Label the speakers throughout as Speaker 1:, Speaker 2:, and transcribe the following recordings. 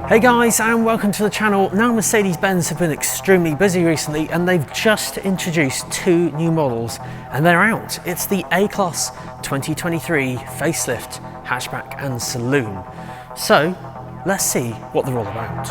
Speaker 1: Hey guys, and welcome to the channel. Now Mercedes-Benz have been extremely busy recently and they've just introduced two new models and they're out. It's the A-Class 2023 Facelift, Hatchback and Saloon. So let's see what they're all about.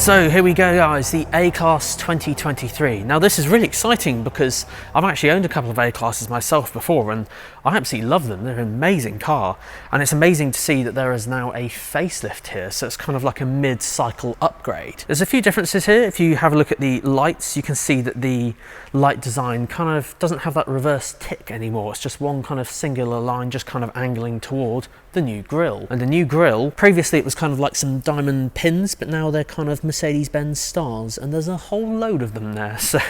Speaker 1: So here we go guys, the A-Class 2023. Now this is really exciting because I've actually owned a couple of A-Classes myself before and I absolutely love them. They're an amazing car and it's amazing to see that there is now a facelift here, so it's kind of like a mid-cycle upgrade. There's a few differences here. If you have a look at the lights, you can see that the light design kind of doesn't have that reverse tick anymore. It's just one kind of singular line just kind of angling toward the new grille. And the new grille, previously it was kind of like some diamond pins, but now they're kind of Mercedes-Benz stars and there's a whole load of them there. So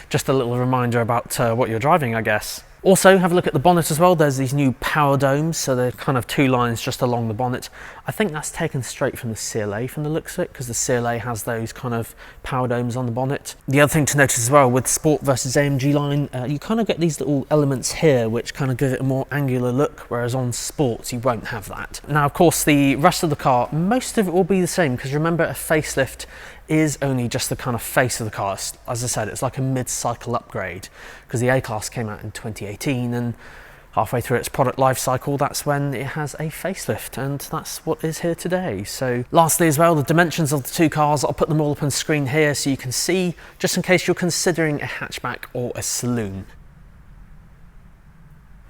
Speaker 1: just a little reminder about what you're driving, I guess. Also, have a look at the bonnet as well. There's these new power domes, so they're kind of two lines just along the bonnet. I think that's taken straight from the CLA from the looks of it, because the CLA has those kind of power domes on the bonnet. The other thing to notice as well, with Sport versus AMG line, you kind of get these little elements here which kind of give it a more angular look, whereas on Sports you won't have that. Now of course the rest of the car, most of it will be the same, because remember a facelift is only just the kind of face of the car. As I said, it's like a mid-cycle upgrade, because the A-Class came out in 2018 and halfway through its product life cycle, that's when it has a facelift, and that's what is here today. So lastly as well, the dimensions of the two cars, I'll put them all up on screen here so you can see, just in case you're considering a hatchback or a saloon.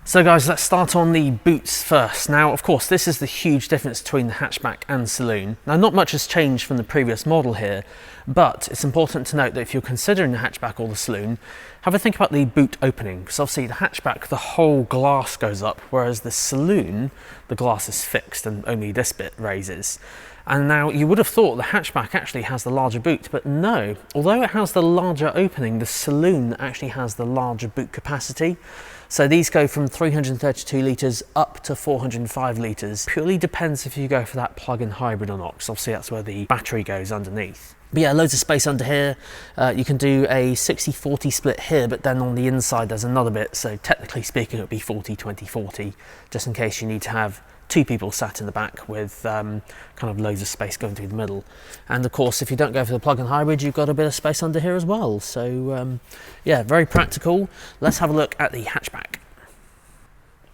Speaker 1: So guys, let's start on the boots first. Now, of course, this is the huge difference between the hatchback and saloon. Now, not much has changed from the previous model here, but it's important to note that if you're considering the hatchback or the saloon, have a think about the boot opening, because obviously the hatchback, the whole glass goes up, whereas the saloon, the glass is fixed and only this bit raises. And now you would have thought the hatchback actually has the larger boot, but no. Although it has the larger opening, the saloon actually has the larger boot capacity. So these go from 332 litres up to 405 litres. Purely depends if you go for that plug-in hybrid or not, because obviously that's where the battery goes underneath. But yeah, loads of space under here. You can do a 60-40 split here, but then on the inside there's another bit. So technically speaking, it would be 40-20-40, just in case you need to have two people sat in the back with kind of loads of space going through the middle. And of course, if you don't go for the plug-in hybrid, you've got a bit of space under here as well. So yeah, very practical. Let's have a look at the hatchback.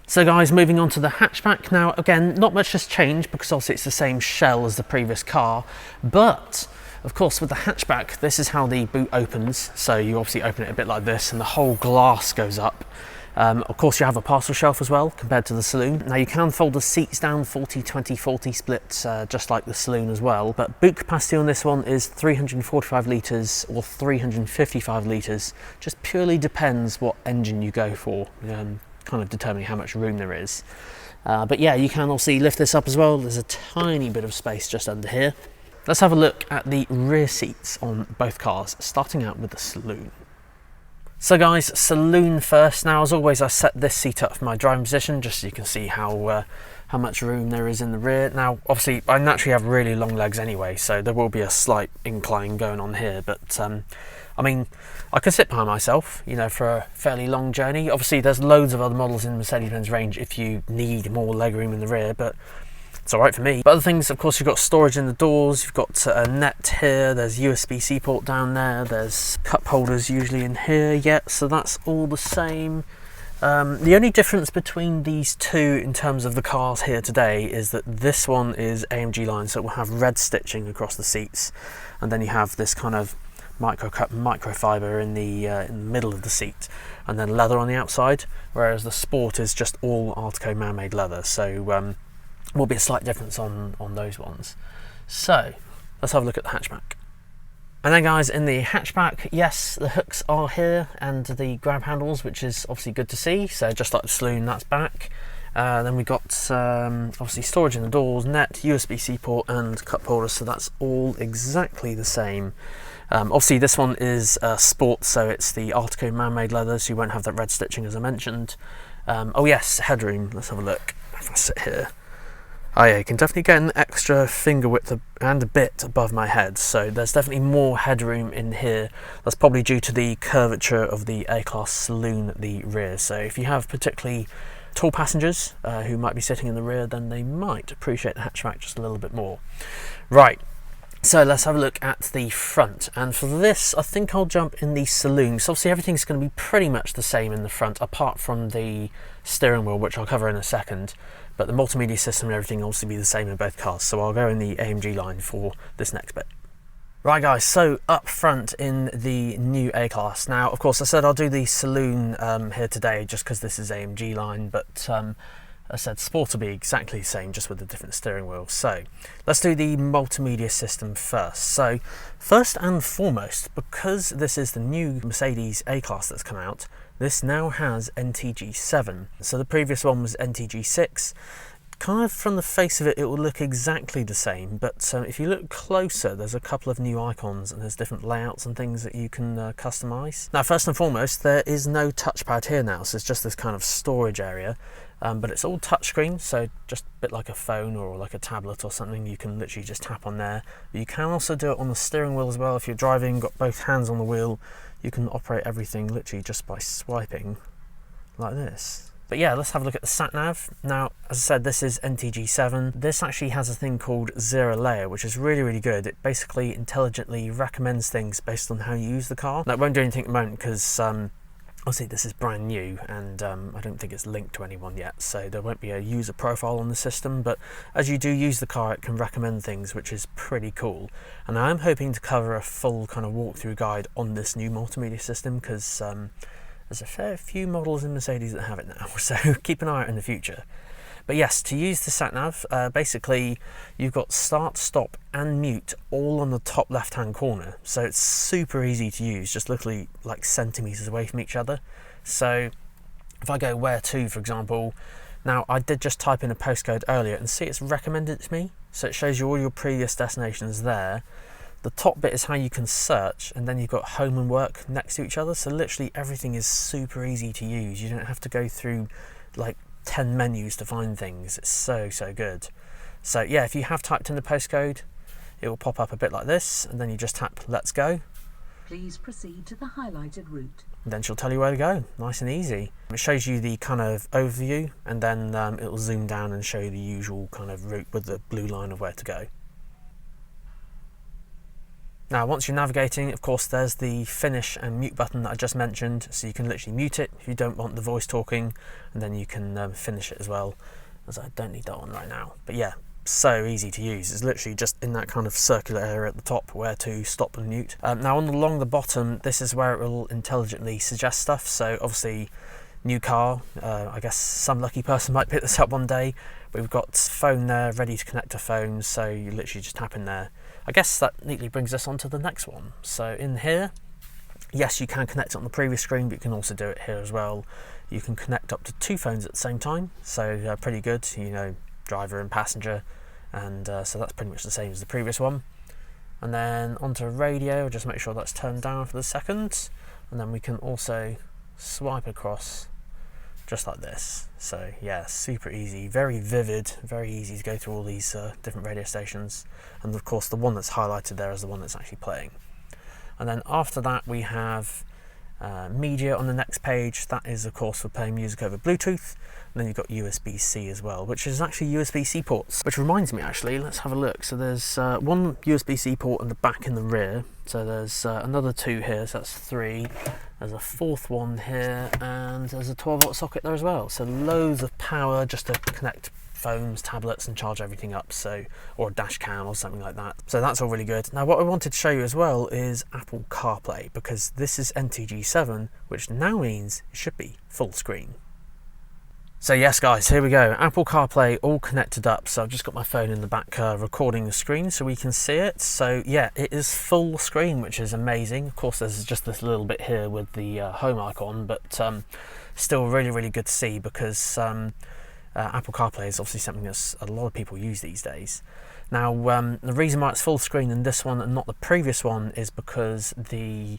Speaker 1: So guys, moving on to the hatchback. Now again, not much has changed because obviously it's the same shell as the previous car, but of course with the hatchback, this is how the boot opens. So you obviously open it a bit like this and the whole glass goes up. Of course you have a parcel shelf as well compared to the saloon. Now you can fold the seats down 40-20-40 split, just like the saloon as well, but boot capacity on this one is 345 litres or 355 litres. Just purely depends what engine you go for, kind of determining how much room there is. But yeah, you can obviously lift this up as well. There's a tiny bit of space just under here. Let's have a look at the rear seats on both cars, starting out with the saloon. So guys, saloon first. Now as always, I set this seat up for my driving position just so you can see how much room there is in the rear. Now obviously I naturally have really long legs anyway, so there will be a slight incline going on here, but I mean, I can sit behind myself, you know, for a fairly long journey. Obviously there's loads of other models in the Mercedes-Benz range if you need more legroom in the rear, but it's all right for me. But other things, of course, you've got storage in the doors, you've got a net here, there's USB-C port down there, there's cup holders usually in here, yeah, so that's all the same. The only difference between these two in terms of the cars here today is that this one is AMG line, so it will have red stitching across the seats, and then you have this kind of microcut microfiber in the middle of the seat, and then leather on the outside, whereas the Sport is just all Artico man-made leather, so will be a slight difference on those ones. So let's have a look at the hatchback. And then guys, in the hatchback, yes, the hooks are here and the grab handles, which is obviously good to see. So just like the saloon, that's back. Then we got obviously storage in the doors, net, USB-C port and cup holders, so that's all exactly the same. Obviously this one is sport, so it's the Artico man-made leather, so you won't have that red stitching as I mentioned. Oh yes, headroom, let's have a look. If I sit here, oh yeah, you can definitely get an extra finger width and a bit above my head, so there's definitely more headroom in here. That's probably due to the curvature of the A-Class saloon at the rear, so if you have particularly tall passengers who might be sitting in the rear, then they might appreciate the hatchback just a little bit more. Right, so let's have a look at the front, and for this I think I'll jump in the saloon. So obviously everything's going to be pretty much the same in the front apart from the steering wheel, which I'll cover in a second, but the multimedia system and everything will also be the same in both cars, so I'll go in the AMG line for this next bit. Right guys, so up front in the new A-Class. Now of course I said I'll do the saloon here today just because this is AMG line, but I said sport will be exactly the same, just with a different steering wheel. So let's do the multimedia system first. So first and foremost, because this is the new Mercedes A-Class that's come out, this now has NTG7. So the previous one was NTG6. Kind of from the face of it, it will look exactly the same, but if you look closer, there's a couple of new icons and there's different layouts and things that you can customize. Now, first and foremost, there is no touchpad here now, so it's just this kind of storage area, but it's all touchscreen, so just a bit like a phone or like a tablet or something. You can literally just tap on there. You can also do it on the steering wheel as well. If you're driving, got both hands on the wheel, you can operate everything literally just by swiping like this. But yeah, let's have a look at the sat-nav. Now, as I said, this is NTG7. This actually has a thing called zero layer, which is really, really good. It basically intelligently recommends things based on how you use the car. Now, it won't do anything at the moment because obviously this is brand new and I don't think it's linked to anyone yet, so there won't be a user profile on the system, but as you do use the car, it can recommend things, which is pretty cool. And I'm hoping to cover a full kind of walkthrough guide on this new multimedia system because there's a fair few models in Mercedes that have it now, so keep an eye out in the future. But yes, to use the sat-nav, basically you've got start, stop and mute all on the top left-hand corner. So it's super easy to use, just literally like centimetres away from each other. So if I go where to, for example, now I did just type in a postcode earlier and see it's recommended to me. So it shows you all your previous destinations there. The top bit is how you can search, and then you've got home and work next to each other, so literally everything is super easy to use. You don't have to go through like 10 menus to find things. It's so good. So yeah, if you have typed in the postcode, it will pop up a bit like this, and then you just tap let's go.
Speaker 2: Please proceed to the highlighted route.
Speaker 1: And then she'll tell you where to go, nice and easy. It shows you the kind of overview, and then it will zoom down and show you the usual kind of route with the blue line of where to go. Now, once you're navigating, of course, there's the finish and mute button that I just mentioned, so you can literally mute it if you don't want the voice talking, and then you can finish it as well, as I don't need that one right now. But yeah, so easy to use. It's literally just in that kind of circular area at the top where to stop and mute. Now, along the bottom, this is where it will intelligently suggest stuff. So obviously, new car, I guess some lucky person might pick this up one day. We've got phone there ready to connect to phones, so you literally just tap in there. I guess that neatly brings us on to the next one. So in here, yes, you can connect it on the previous screen, but you can also do it here as well. You can connect up to 2 phones at the same time, so pretty good, you know, driver and passenger, and so that's pretty much the same as the previous one. And then onto radio, just make sure that's turned down for the second, and then we can also swipe across just like this. So yeah, super easy, very vivid, very easy to go through all these different radio stations, and of course the one that's highlighted there is the one that's actually playing. And then after that we have media on the next page. That is of course for playing music over Bluetooth, and then you've got USB-C as well, which is actually USB-C ports, which reminds me actually, let's have a look. So there's one USB-C port in the back and the rear, so there's another 2 here, so that's 3. There's a 4th one here, and there's a 12-volt socket there as well. So loads of power just to connect phones, tablets, and charge everything up, so, or a dash cam or something like that. So that's all really good. Now what I wanted to show you as well is Apple CarPlay, because this is NTG7, which now means it should be full screen. So yes guys, here we go, Apple CarPlay all connected up. So I've just got my phone in the back recording the screen so we can see it. So yeah, it is full screen, which is amazing. Of course there's just this little bit here with the home icon, but still really good to see, because Apple CarPlay is obviously something that a lot of people use these days. Now, the reason why it's full screen in this one and not the previous one is because the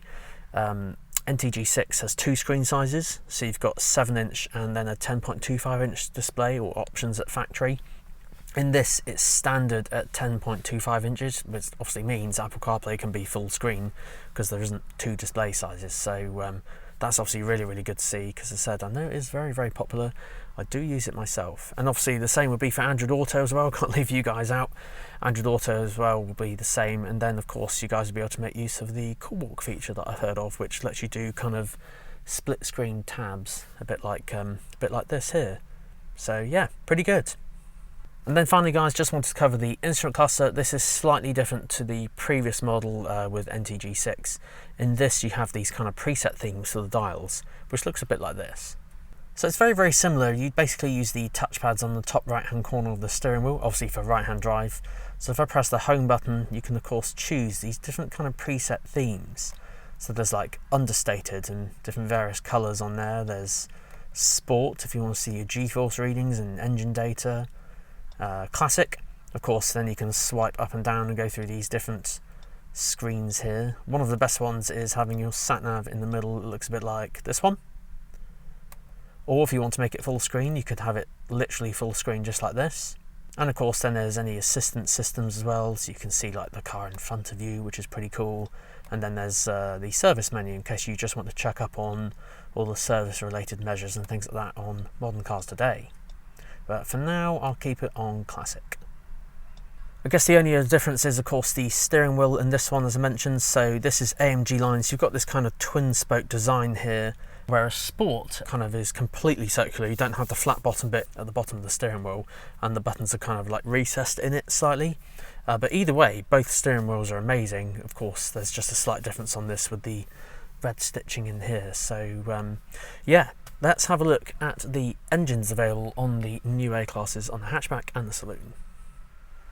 Speaker 1: NTG6 has two screen sizes. So you've got 7-inch and then a 10.25-inch display, or options at factory. In this, it's standard at 10.25 inches, which obviously means Apple CarPlay can be full screen because there isn't two display sizes. So that's obviously really, really good to see, because as I said, I know it is very, very popular. I do use it myself. And obviously the same would be for Android Auto as well. Can't leave you guys out. Android Auto as well will be the same. And then of course you guys will be able to make use of the Cool Walk feature that I've heard of, which lets you do kind of split screen tabs, a bit like this here. So yeah, pretty good. And then finally guys, just wanted to cover the instrument cluster. This is slightly different to the previous model with NTG6. In this you have these kind of preset themes for the dials, which looks a bit like this. So it's very, very similar. You basically use the touchpads on the top right hand corner of the steering wheel, obviously for right hand drive. So if I press the home button, you can of course choose these different kind of preset themes. So there's like understated and different various colours on there. There's sport if you want to see your G-force readings and engine data. Classic, of course, then you can swipe up and down and go through these different screens here. One of the best ones is having your sat nav in the middle. It looks a bit like this one. Or if you want to make it full screen, you could have it literally full screen just like this. And of course then there's any assistance systems as well, so you can see like the car in front of you, which is pretty cool. And then there's the service menu in case you just want to check up on all the service related measures and things like that on modern cars today. But for now, I'll keep it on classic. I guess the only other difference is, of course, the steering wheel in this one, as I mentioned. So this is AMG line, so you've got this kind of twin spoke design here, whereas Sport kind of is completely circular. You don't have the flat bottom bit at the bottom of the steering wheel, and the buttons are kind of like recessed in it slightly. But either way, both steering wheels are amazing. Of course, there's just a slight difference on this with the red stitching in here. So yeah. Let's have a look at the engines available on the new A-classes on the hatchback and the saloon.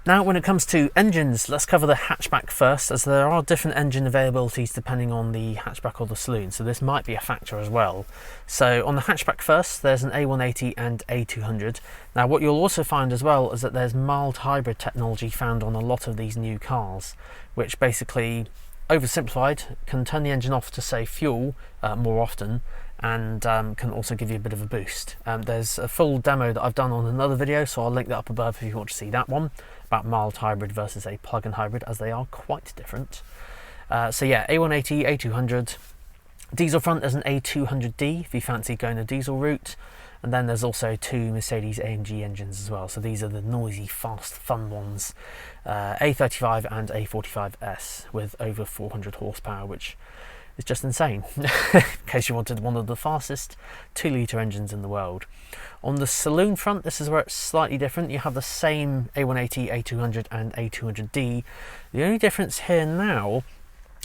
Speaker 1: Now when it comes to engines, let's cover the hatchback first, as there are different engine availabilities depending on the hatchback or the saloon, so this might be a factor as well. So on the hatchback first, there's an A180 and A200. Now what you'll also find as well is that there's mild hybrid technology found on a lot of these new cars, which basically, oversimplified, can turn the engine off to save fuel more often, and can also give you a bit of a boost. There's a full demo that I've done on another video, so I'll link that up above if you want to see that one, about mild hybrid versus a plug-in hybrid, as they are quite different. So yeah, A180, A200. Diesel front, there's an A200D if you fancy going the diesel route, and then there's also two Mercedes AMG engines as well, so these are the noisy, fast, fun ones. A35 and A45S with over 400 horsepower, which is just insane, in case you wanted one of the fastest 2-litre engines in the world. On the saloon front, this is where it's slightly different. You have the same A180, A200 and A200D. The only difference here now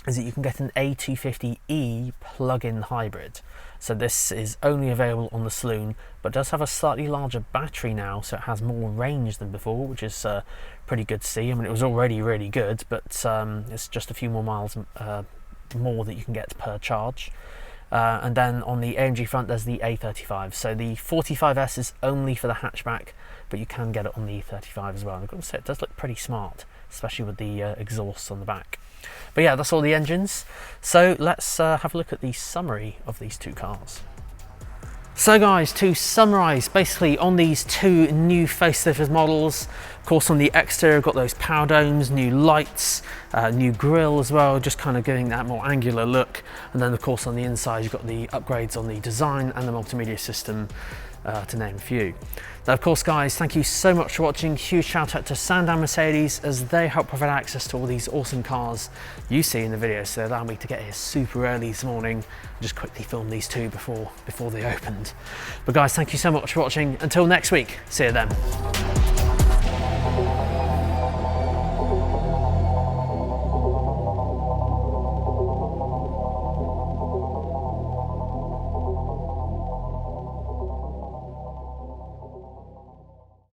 Speaker 1: is that you can get an A250E plug-in hybrid. So this is only available on the saloon, but does have a slightly larger battery now, so it has more range than before, which is pretty good to see. I mean, it was already really good, but it's just a few more miles more that you can get per charge. And then on the AMG front, there's the A35. So the 45S is only for the hatchback, but you can get it on the E35 as well. And I've got to say, it does look pretty smart, especially with the exhausts on the back. But yeah, that's all the engines. So let's have a look at the summary of these two cars. So guys, to summarise, basically on these two new facelifted models, of course on the exterior we've got those power domes, new lights, new grille as well, just kind of giving that more angular look. And then of course on the inside you've got the upgrades on the design and the multimedia system, to name a few. Now of course guys, thank you so much for watching. Huge shout out to Sandown Mercedes, as they help provide access to all these awesome cars you see in the video, so they allowed me to get here super early this morning and just quickly film these two before they opened. But guys, thank you so much for watching. Until next week, see you then.